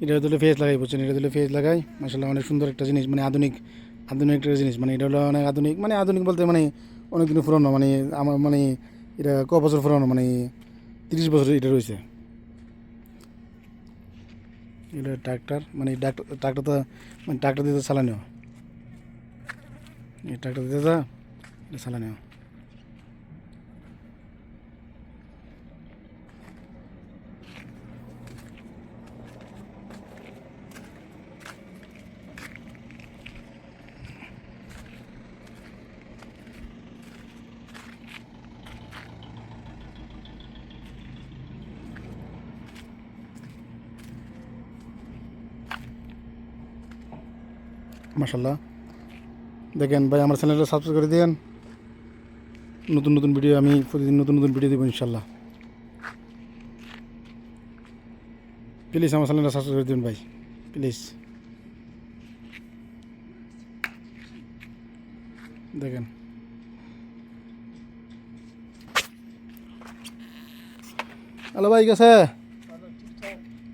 এটা দিলে ফেস লাগাই বুঝছেন, এটা দিলে ফেস লাগাই মাশাআল্লাহ অনেক সুন্দর একটা জিনিস, মানে আধুনিক আধুনিক একটা জিনিস, মানে এটা হলো অনেক আধুনিক, মানে আধুনিক বলতে মানে অনেক দিন পুরনো, মানে আমার মানে এটা ক বছর পুরনো, মানে 30 বছর এটা রয়েছে। এটা ট্রাক্টর, মানে ট্রাক্টর তো মানে ট্রাক্টর দিয়ে তো চালানো, এই ট্রাক্টর দিয়ে তো এটা চালানো। মাশাআল্লাহ দেখেন ভাই, আমার চ্যানেলটা সাবস্ক্রাইব করে দিন। নতুন নতুন ভিডিও আমি প্রতিদিন নতুন নতুন ভিডিও দেবো ইনশাল্লাহ। প্লিজ আমার চ্যানেলটা সাবস্ক্রাইব করে দিন ভাই, প্লিজ। দেখেন হ্যালো ভাই, গেছে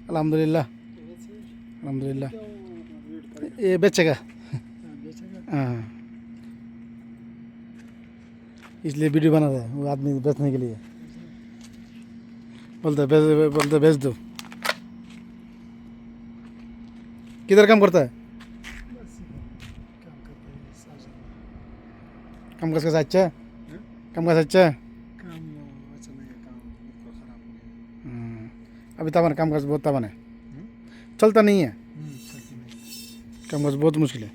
আলহামদুলিল্লাহ, अल्हम्दुलिल्लाह। ये बेचेगा, हाँ, इसलिए वीडियो बना रहा है वो आदमी बेचने के लिए। बोलते बेच दो। किधर काम करता है? काम काज कैसा अच्छा है? काम काज अच्छा है? अभी ताबन काम काज बहुत ताबन है, चलता नहीं है, काम काज बहुत मुश्किल है।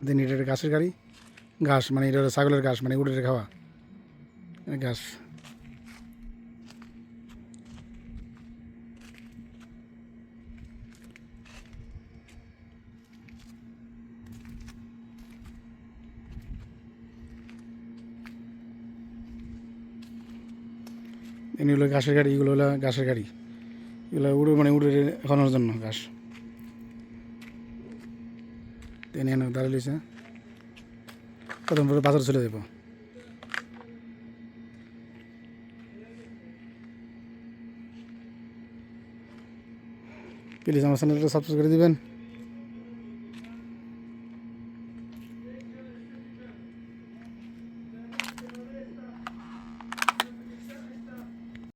দেন এটা ঘাসের গাড়ি, ঘাস মানে এটা হলো ছাগলের ঘাস, মানে উটের খাওয়া ঘাস। এনে হলো ঘাসের গাড়ি, এগুলো হলো ঘাসের গাড়ি, এগুলো উড়ে মানে উড়ে খাওয়ানোর জন্য ঘাস। এনে এনে দাঁড়িয়ে লিছে, প্রথম পরে বাজার চলে যাব। প্লিজ আমার চ্যানেলটা সাবস্ক্রাইব করে দিবেন।